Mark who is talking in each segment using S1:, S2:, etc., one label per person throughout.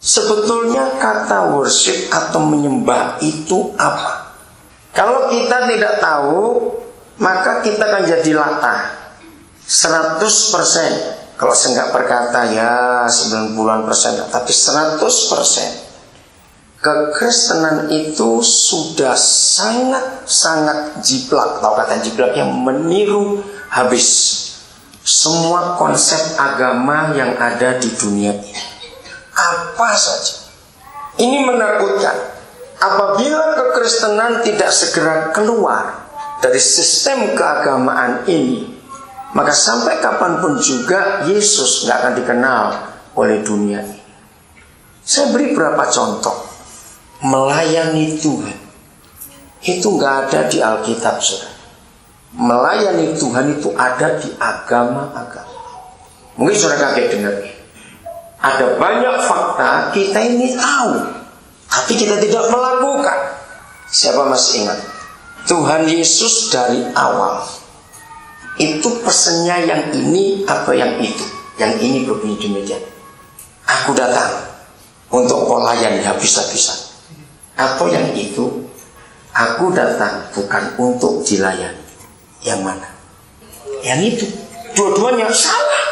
S1: Sebetulnya kata worship atau menyembah itu apa? Kalau kita tidak tahu, maka kita akan jadi latah 100%. Kalau saya nggak berkata ya 90%, tapi 100%. Kekristenan itu sudah sangat jiplak, atau kata jiplak yang meniru habis semua konsep agama yang ada di dunia ini. Apa saja. Ini menakutkan. Apabila kekristenan tidak segera keluar dari sistem keagamaan ini, maka sampai kapanpun juga Yesus nggak akan dikenal oleh dunia ini. Saya beri beberapa contoh. Melayani Tuhan itu nggak ada di Alkitab, saudara. Melayani Tuhan itu ada di agama-agama. Mungkin saudara kaget dengar. Ada banyak fakta kita ini tahu, tapi kita tidak melakukan. Siapa masih ingat? Tuhan Yesus dari awal itu pesannya yang ini atau yang itu? Yang ini berbunyi demikian. Aku datang untuk kau layani habis-habisan. Atau yang itu, aku datang bukan untuk dilayani. Yang mana? Yang itu. Dua-duanya salah.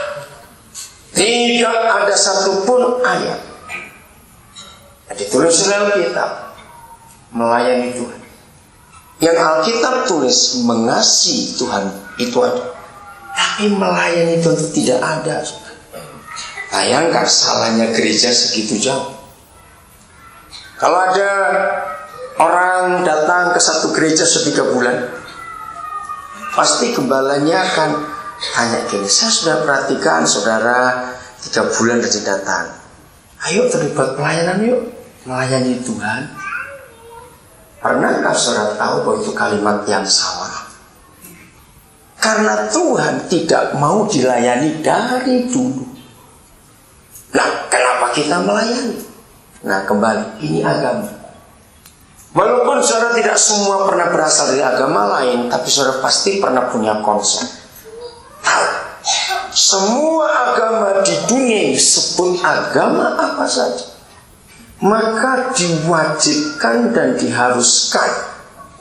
S1: Tidak ada satupun ayat yang ditulis oleh Alkitab melayani Tuhan. Yang Alkitab tulis mengasihi Tuhan itu ada, tapi melayani Tuhan itu tidak ada. Bayangkan salahnya gereja segitu jauh. Kalau ada orang datang ke satu gereja 3 bulan, pasti gembalanya akan tanya gini, saya sudah perhatikan saudara 3 bulan saja datang. Ayo terlibat pelayanan yuk, melayani Tuhan. Pernahkah saudara tahu bahwa itu kalimat yang salah? Karena Tuhan tidak mau dilayani dari dulu. Nah, kenapa kita melayani? Nah, kembali, ini agama. Walaupun saudara tidak semua pernah berasal dari agama lain, tapi saudara pasti pernah punya konsep. Tahu, semua agama di dunia ini, sebut agama apa saja, maka diwajibkan dan diharuskan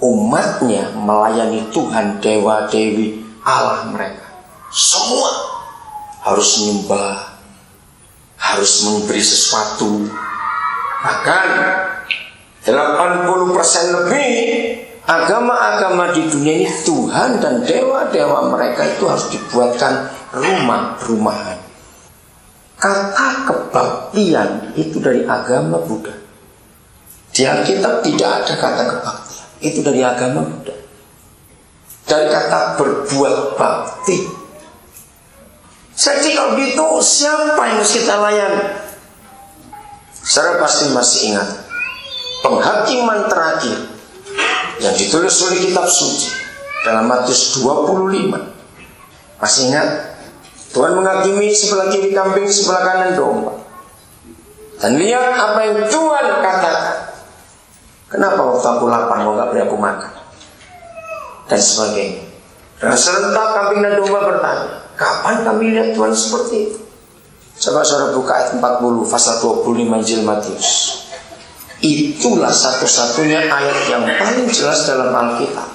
S1: umatnya melayani Tuhan, dewa-dewi, Allah mereka. Semua harus menyembah, harus memberi sesuatu. Bahkan 80% lebih agama-agama di dunia ini Tuhan dan dewa-dewa mereka itu harus dibuatkan rumah-rumahan. Kata kebaktian itu dari agama Buddha. Di Alkitab tidak ada kata kebaktian. Itu dari agama Buddha. Dari kata berbuat bakti. Jadi kalau gitu siapa yang harus kita layani? Saudara pasti masih ingat penghakiman terakhir yang ditulis oleh kitab suci dalam Matius 25. Masih ingat? Tuhan menghakimi sebelah kiri kambing, sebelah kanan domba. Dan lihat apa yang Tuhan katakan. Kenapa waktu aku lapar kau gak beri aku makan? Dan sebagainya. Dan serentak kambing dan domba bertanya, kapan kami lihat Tuhan seperti itu? Coba saudara buka ayat 40 pasal 25 Injil Matius. Itulah satu-satunya ayat yang paling jelas dalam Alkitab.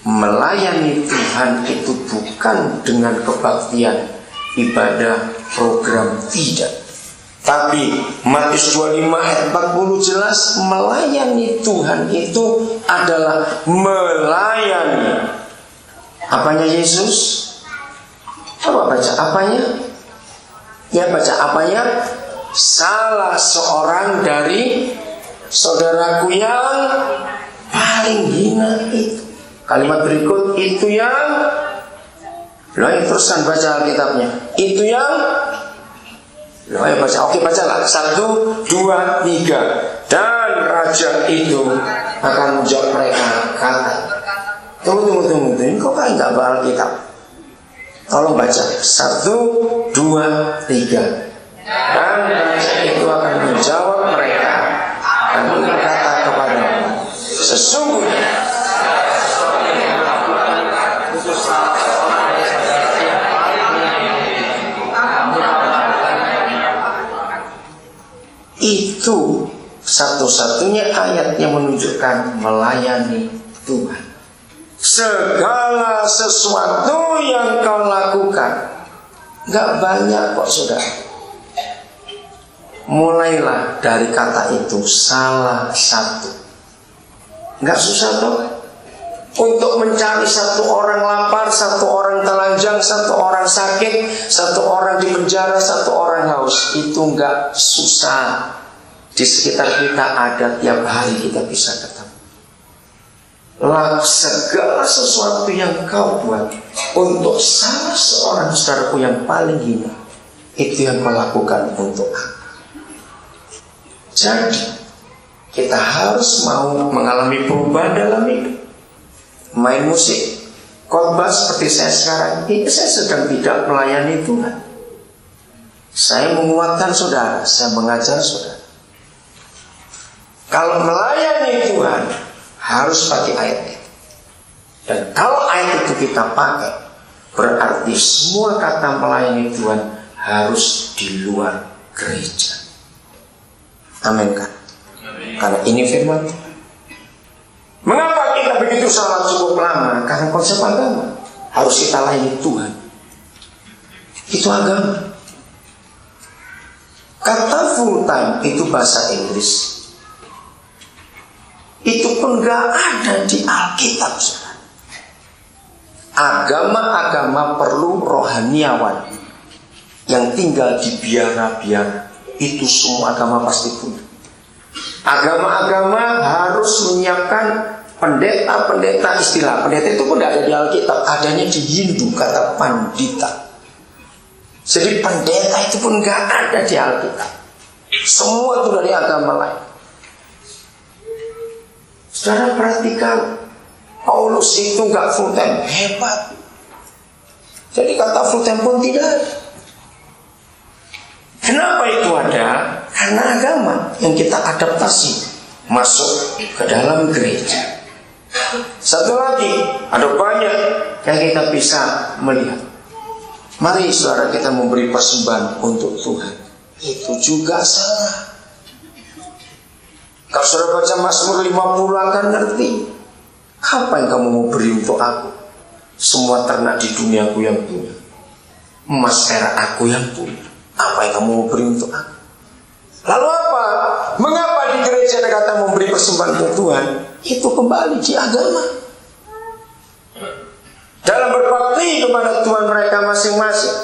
S1: Melayani Tuhan itu bukan dengan kebaktian, ibadah, program, tidak. Tapi Matius 25 ayat 40 jelas melayani Tuhan itu adalah melayani. Apanya Yesus? Coba baca apanya? Ya baca apanya? Salah seorang dari saudaraku yang paling hina itu. Kalimat berikut itu yang teruskan baca Alkitabnya. Itu yang baca. Oke bacalah 1, 2, 3. Dan raja itu akan menjawab mereka kata. Tunggu. Ini kok kalian gak baca Alkitab? Tolong baca 1, 2, 3. Dan raja itu akan menjawab mereka dan berkata kepada sesungguhnya Itu satu-satunya ayat yang menunjukkan melayani Tuhan. Segala sesuatu yang kau lakukan, gak banyak kok saudara. Mulailah dari kata itu, salah satu. Gak susah toh. Untuk mencari satu orang lapar, satu orang telanjang, satu orang sakit, satu orang di penjara, satu orang haus, itu gak susah. Di sekitar kita ada, tiap hari kita bisa ketemu. Segala sesuatu yang kau buat untuk salah seorang saudaraku yang paling hina, itu yang kau lakukan untuk aku. Jadi kita harus mau mengalami perubahan dalam hidup. Main musik, khotbah seperti saya sekarang ini, saya sedang tidak melayani Tuhan. Saya menguatkan saudara, saya mengajar saudara. Kalau melayani Tuhan harus pakai ayat itu. Dan kalau ayat itu kita pakai, berarti semua kata melayani Tuhan harus di luar gereja. Amin kan? Karena ini firman Tuhan. Mengapa kita begitu salah cukup lama? Karena konsep agama harus kita layani Tuhan. Itu agama. Kata full time itu bahasa Inggris. Itu pun gak ada di Alkitab, saudara. Agama-agama perlu rohaniawan yang tinggal di biara-biara. Itu semua agama pasti punya. Agama-agama harus menyiapkan pendeta-pendeta. Istilah pendeta itu pun tidak ada di Alkitab, adanya di Hindu, kata pandita. Jadi pendeta itu pun gak ada di Alkitab. Semua itu dari agama lain. Saudara perhatikan, Paulus itu gak full time, hebat. Jadi kata full time pun tidak ada. Kenapa itu ada? Karena agama yang kita adaptasi masuk ke dalam gereja. Satu lagi, ada banyak yang kita bisa melihat. Mari saudara kita memberi persembahan untuk Tuhan. Itu juga salah. Kalau saudara baca Mazmur 50 akan ngerti. Apa yang kamu mau beri untuk aku? Semua ternak di duniaku yang punya, emas perak aku yang punya. Apa yang kamu mau beri untuk aku? Lalu apa? Mengapa di gereja ada kata memberi persembahan untuk Tuhan? Itu kembali di agama. Dalam berbakti kepada Tuhan mereka masing-masing,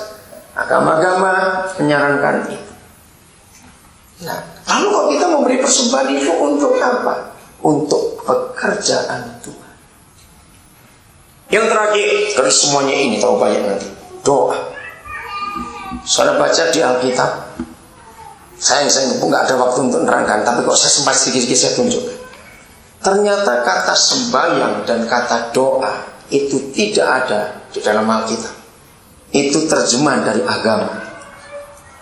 S1: agama-agama menyarankan itu. Nah, lalu kalau kita memberi persembahan itu untuk apa? Untuk pekerjaan Tuhan. Yang terakhir, dari semuanya ini tahu banyak nanti, doa. Saudara baca di Alkitab. Saya nggak ada waktu untuk menerangkan, tapi kok saya sempat sedikit-sedikit saya tunjukkan. Ternyata kata sembahyang dan kata doa itu tidak ada di dalam Alkitab. Itu terjemahan dari agama.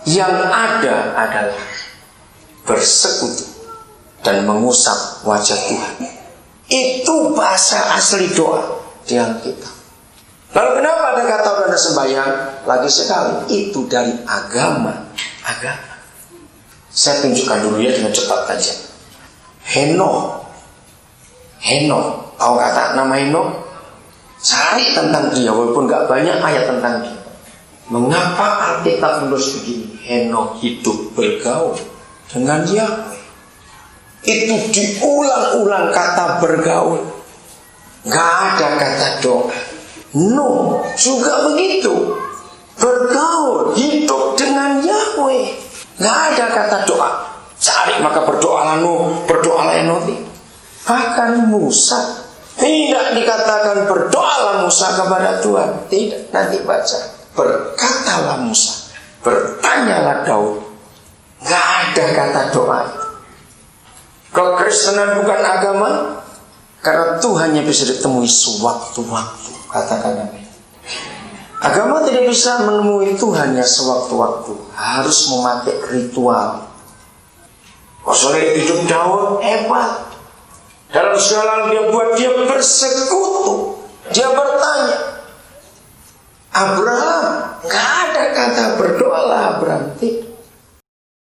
S1: Yang ada adalah bersekutu dan mengusap wajah Tuhan. Itu bahasa asli doa di Alkitab. Lalu kenapa ada kata ada sembahyang? Lagi sekali, itu dari agama. Saya tunjukkan dulu ya dengan cepat saja. Henokh, tahu kata nama Henokh? Cari tentang dia, walaupun gak banyak ayat tentang dia. Mengapa Alkitab menulis begini? Henokh hidup bergaul dengan Yahweh. Itu diulang-ulang kata bergaul. Gak ada kata doa. Nuh juga begitu, bergaul, hidup dengan Yahweh. Gak ada kata doa. Cari maka berdoalah Nuh, berdoalah Enoch. Bahkan Musa tidak dikatakan berdoalah Musa kepada Tuhan. Tidak, nanti baca. Berkatalah Musa, bertanyalah Daud. Gak ada kata doa itu. Kekristenan bukan agama, karena Tuhan hanya bisa ditemui sewaktu-waktu. Katakan amin. Agama tidak bisa menemui Tuhan ya sewaktu-waktu. Harus memakai ritual. Soalnya hidup Daud hebat. Dalam segala hal dia buat, dia bersekutu. Dia bertanya. Abraham, gak ada kata berdoalah Abraham. Tidak.